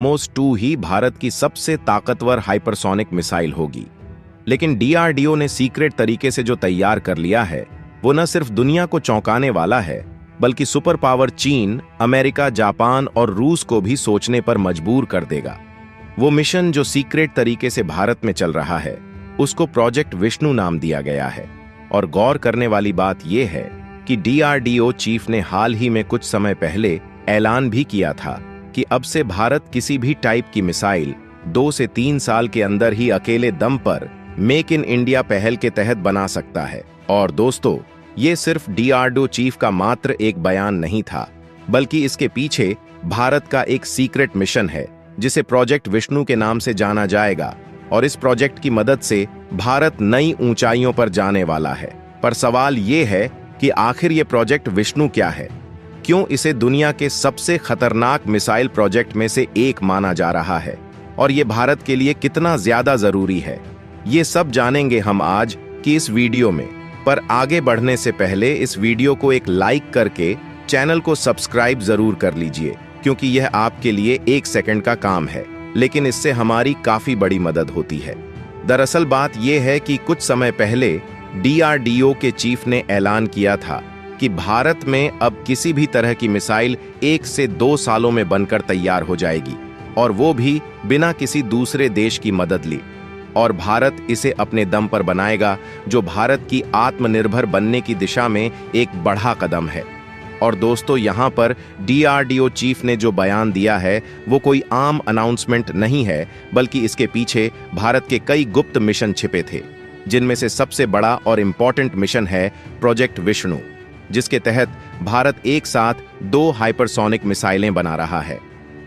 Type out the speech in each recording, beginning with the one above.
ब्रह्मोस 2 ही भारत की सबसे ताकतवर हाइपरसोनिक मिसाइल होगी। लेकिन डीआरडीओ ने सीक्रेट तरीके से जो तैयार कर लिया है वो न सिर्फ दुनिया को चौंकाने वाला है, बल्कि सुपर पावर चीन, अमेरिका, जापान और रूस को भी सोचने पर मजबूर कर देगा। वो मिशन जो सीक्रेट तरीके से भारत में चल रहा है उसको प्रोजेक्ट विष्णु नाम दिया गया है। और गौर करने वाली बात यह है कि डीआरडीओ चीफ ने हाल ही में कुछ समय पहले ऐलान भी किया था कि अब से भारत किसी भी टाइप की मिसाइल 2 से 3 साल के अंदर ही अकेले दम पर मेक इन इंडिया पहल के तहत बना सकता है। और दोस्तों, ये सिर्फ डीआरडीओ चीफ का मात्र एक बयान नहीं था, बल्कि इसके पीछे भारत का एक सीक्रेट मिशन है जिसे प्रोजेक्ट विष्णु के नाम से जाना जाएगा। और इस प्रोजेक्ट की मदद से भारत नई ऊंचाइयों पर जाने वाला है। पर सवाल ये है कि आखिर ये प्रोजेक्ट विष्णु क्या है? क्यों इसे दुनिया के सबसे खतरनाक मिसाइल प्रोजेक्ट में से एक माना जा रहा है? और ये भारत के लिए कितना ज्यादा जरूरी है? ये सब जानेंगे हम आज की इस वीडियो में। पर आगे बढ़ने से पहले इस वीडियो को एक लाइक करके चैनल को सब्सक्राइब जरूर कर लीजिए, क्योंकि यह आपके लिए 1 सेकंड का काम है, लेकिन इससे हमारी काफी बड़ी मदद होती है। दरअसल बात यह है कि कुछ समय पहले डीआरडीओ के चीफ ने ऐलान किया था कि भारत में अब किसी भी तरह की मिसाइल 1 से 2 सालों में बनकर तैयार हो जाएगी, और वो भी बिना किसी दूसरे देश की मदद ली। और भारत इसे अपने दम पर बनाएगा, जो भारत की आत्मनिर्भर बनने की दिशा में एक बड़ा कदम है। और दोस्तों, यहाँ पर डीआरडीओ चीफ ने जो बयान दिया है वो कोई आम अनाउंसमेंट नहीं है, बल्कि इसके पीछे भारत के कई गुप्त मिशन छिपे थे, जिनमें से सबसे बड़ा और इम्पॉर्टेंट मिशन है प्रोजेक्ट विष्णु, जिसके तहत भारत एक साथ 2 हाइपरसोनिक मिसाइलें बना रहा है।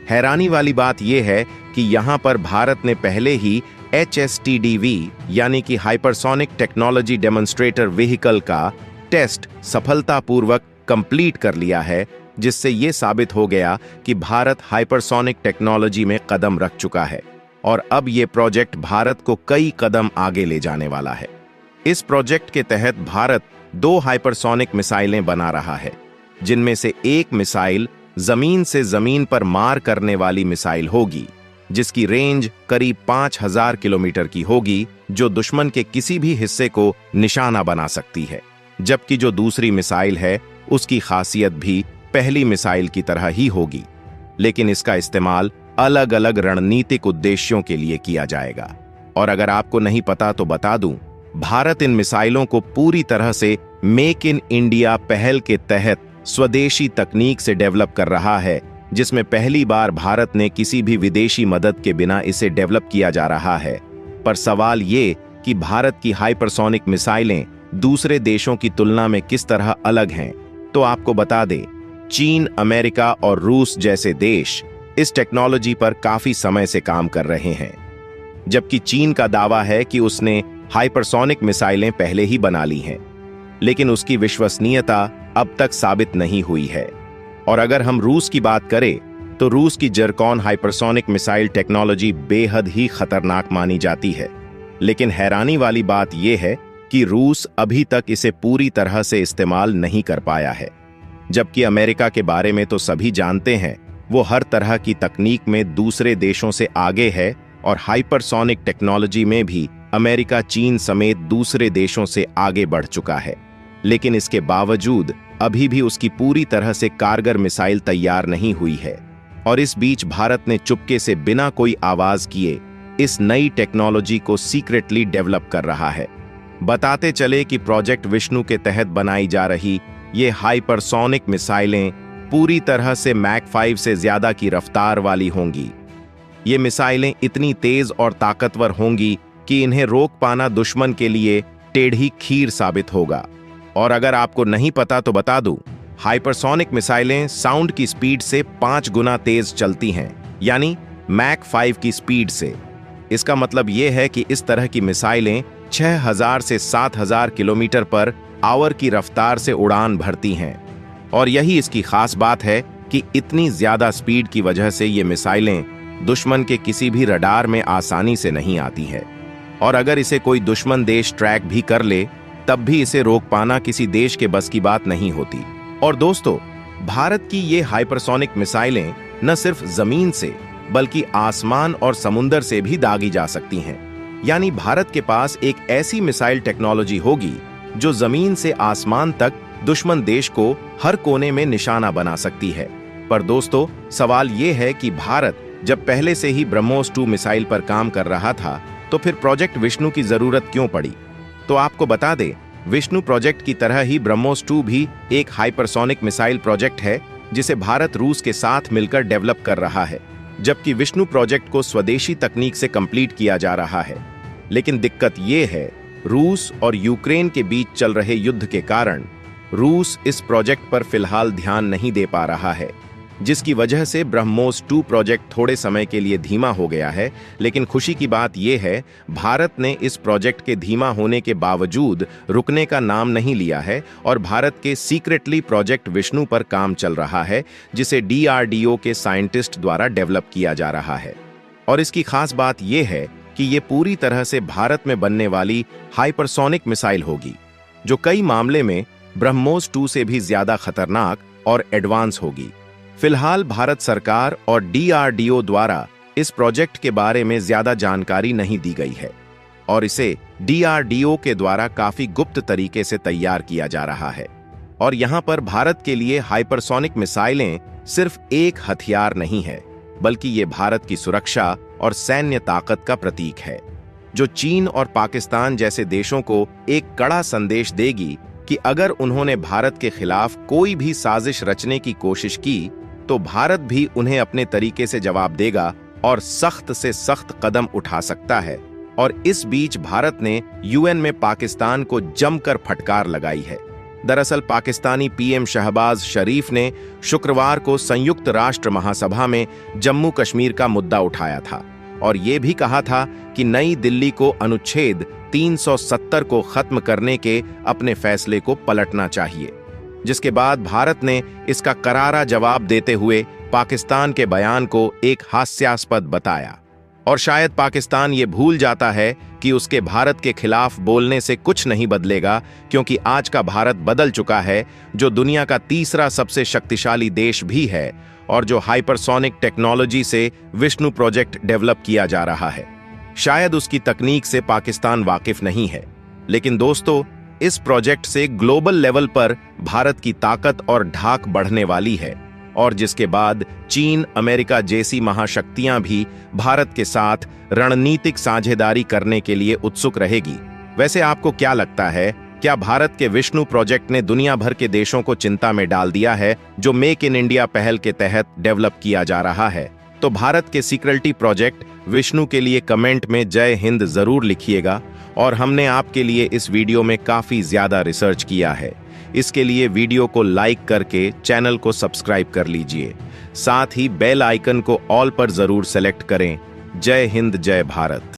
हैरानी वाली बात यह है कि यहाँ पर भारत ने पहले ही HSTDV यानी कि हाइपरसोनिक टेक्नोलॉजी डेमोन्स्ट्रेटर व्हीकल का टेस्ट सफलतापूर्वक कंप्लीट कर लिया है, जिससे यह साबित हो गया कि भारत हाइपरसोनिक टेक्नोलॉजी में कदम रख चुका है। और अब यह प्रोजेक्ट भारत को कई कदम आगे ले जाने वाला है। इस प्रोजेक्ट के तहत भारत 2 हाइपरसोनिक मिसाइलें बना रहा है, जिनमें से एक मिसाइल जमीन से जमीन पर मार करने वाली मिसाइल होगी, जिसकी रेंज करीब 5000 किलोमीटर की होगी, जो दुश्मन के किसी भी हिस्से को निशाना बना सकती है। जबकि जो दूसरी मिसाइल है उसकी खासियत भी पहली मिसाइल की तरह ही होगी, लेकिन इसका इस्तेमाल अलग अलग रणनीतिक उद्देश्यों के लिए किया जाएगा। और अगर आपको नहीं पता तो बता दूं, भारत इन मिसाइलों को पूरी तरह से मेक इन इंडिया पहल के तहत स्वदेशी तकनीक से डेवलप कर रहा है, जिसमें पहली बार भारत ने किसी भी विदेशी मदद के बिना इसे डेवलप किया जा रहा है। पर सवाल ये कि भारत की हाइपरसोनिक मिसाइलें दूसरे देशों की तुलना में किस तरह अलग हैं, तो आपको बता दें, चीन, अमेरिका और रूस जैसे देश इस टेक्नोलॉजी पर काफी समय से काम कर रहे हैं। जबकि चीन का दावा है कि उसने हाइपरसोनिक मिसाइलें पहले ही बना ली हैं, लेकिन उसकी विश्वसनीयता अब तक साबित नहीं हुई है। और अगर हम रूस की बात करें तो रूस की जर्कॉन हाइपरसोनिक मिसाइल टेक्नोलॉजी बेहद ही खतरनाक मानी जाती है। लेकिन हैरानी वाली बात यह है कि रूस अभी तक इसे पूरी तरह से इस्तेमाल नहीं कर पाया है। जबकि अमेरिका के बारे में तो सभी जानते हैं, वो हर तरह की तकनीक में दूसरे देशों से आगे है, और हाइपरसोनिक टेक्नोलॉजी में भी अमेरिका चीन समेत दूसरे देशों से आगे बढ़ चुका है। लेकिन इसके बावजूद अभी भी उसकी पूरी तरह से कारगर मिसाइल तैयार नहीं हुई है। और इस बीच भारत ने चुपके से बिना कोई आवाज किए इस नई टेक्नोलॉजी को सीक्रेटली डेवलप कर रहा है। बताते चले कि प्रोजेक्ट विष्णु के तहत बनाई जा रही ये हाइपरसोनिक मिसाइलें पूरी तरह से मैक 5 से ज्यादा की रफ्तार वाली होंगी। ये मिसाइलें इतनी तेज और ताकतवर होंगी कि इन्हें रोक पाना दुश्मन के लिए टेढ़ी खीर साबित होगा। और अगर आपको नहीं पता तो बता दूं, हाइपरसोनिक मिसाइलें साउंड की स्पीड से 5 गुना तेज चलती हैं, यानी मैक 5 की स्पीड से। इसका मतलब यह है कि इस तरह की मिसाइलें 6000 से 7000 किलोमीटर पर आवर की रफ्तार से उड़ान भरती हैं। और यही इसकी खास बात है कि इतनी ज्यादा स्पीड की वजह से ये मिसाइलें दुश्मन के किसी भी रडार में आसानी से नहीं आती है। और अगर इसे कोई दुश्मन देश ट्रैक भी कर ले, तब भी इसे रोक पाना किसी देश के बस की बात नहीं होती। और दोस्तों, भारत की ये हाइपरसोनिक मिसाइलें न सिर्फ जमीन से बल्कि आसमान और समुंदर से भी दागी जा सकती हैं। यानी भारत के पास एक ऐसी मिसाइल टेक्नोलॉजी होगी जो जमीन से आसमान तक दुश्मन देश को हर कोने में निशाना बना सकती है। पर दोस्तों, सवाल यह है कि भारत जब पहले से ही ब्रह्मोस 2 मिसाइल पर काम कर रहा था, तो फिर प्रोजेक्ट विष्णु की जरूरत क्यों पड़ी? तो आपको बता दें, विष्णु प्रोजेक्ट की तरह ही ब्रह्मोस 2 भी एक हाइपरसोनिक मिसाइल प्रोजेक्ट है जिसे भारत रूस के साथ मिलकर डेवलप कर रहा है, जबकि विष्णु प्रोजेक्ट को स्वदेशी तकनीक से कंप्लीट किया जा रहा है। लेकिन दिक्कत यह है, रूस और यूक्रेन के बीच चल रहे युद्ध के कारण रूस इस प्रोजेक्ट पर फिलहाल ध्यान नहीं दे पा रहा है, जिसकी वजह से ब्रह्मोस 2 प्रोजेक्ट थोड़े समय के लिए धीमा हो गया है। लेकिन खुशी की बात यह है, भारत ने इस प्रोजेक्ट के धीमा होने के बावजूद रुकने का नाम नहीं लिया है और भारत के सीक्रेटली प्रोजेक्ट विष्णु पर काम चल रहा है, जिसे DRDO के साइंटिस्ट द्वारा डेवलप किया जा रहा है। और इसकी खास बात यह है कि ये पूरी तरह से भारत में बनने वाली हाइपरसोनिक मिसाइल होगी, जो कई मामले में ब्रह्मोस 2 से भी ज्यादा खतरनाक और एडवांस होगी। फिलहाल भारत सरकार और DRDO द्वारा इस प्रोजेक्ट के बारे में ज्यादा जानकारी नहीं दी गई है और इसे DRDO के द्वारा काफी गुप्त तरीके से तैयार किया जा रहा है। और यहां पर भारत के लिए हाइपरसोनिक मिसाइलें सिर्फ एक हथियार नहीं है, बल्कि ये भारत की सुरक्षा और सैन्य ताकत का प्रतीक है, जो चीन और पाकिस्तान जैसे देशों को एक कड़ा संदेश देगी कि अगर उन्होंने भारत के खिलाफ कोई भी साजिश रचने की कोशिश की, तो भारत भी उन्हें अपने तरीके से जवाब देगा और सख्त से सख्त कदम उठा सकता है। और इस बीच भारत ने UN में पाकिस्तान को जमकर फटकार लगाई है। दरअसल पाकिस्तानी PM शहबाज शरीफ ने शुक्रवार को संयुक्त राष्ट्र महासभा में जम्मू कश्मीर का मुद्दा उठाया था और ये भी कहा था कि नई दिल्ली को अनुच्छेद 370 को खत्म करने के अपने फैसले को पलटना चाहिए, जिसके बाद भारत ने इसका करारा जवाब देते हुए पाकिस्तान के बयान को एक हास्यास्पद बताया। और शायद पाकिस्तान ये भूल जाता है कि उसके भारत के खिलाफ बोलने से कुछ नहीं बदलेगा, क्योंकि आज का भारत बदल चुका है, जो दुनिया का तीसरा सबसे शक्तिशाली देश भी है और जो हाइपरसोनिक टेक्नोलॉजी से विष्णु प्रोजेक्ट डेवलप किया जा रहा है। शायद उसकी तकनीक से पाकिस्तान वाकिफ नहीं है, लेकिन दोस्तों, इस प्रोजेक्ट से ग्लोबल लेवल पर भारत की ताकत और ढाक बढ़ने वाली है और जिसके बाद चीन, अमेरिका जैसी महाशक्तियां भी भारत के साथ रणनीतिक साझेदारी करने के लिए उत्सुक रहेगी। वैसे आपको क्या लगता है, क्या भारत के विष्णु प्रोजेक्ट ने दुनिया भर के देशों को चिंता में डाल दिया है, जो मेक इन इंडिया पहल के तहत डेवलप किया जा रहा है? तो भारत के सीक्रेटली प्रोजेक्ट विष्णु के लिए कमेंट में जय हिंद जरूर लिखिएगा। और हमने आपके लिए इस वीडियो में काफी ज्यादा रिसर्च किया है, इसके लिए वीडियो को लाइक करके चैनल को सब्सक्राइब कर लीजिए, साथ ही बेल आइकन को ऑल पर जरूर सेलेक्ट करें। जय हिंद, जय भारत।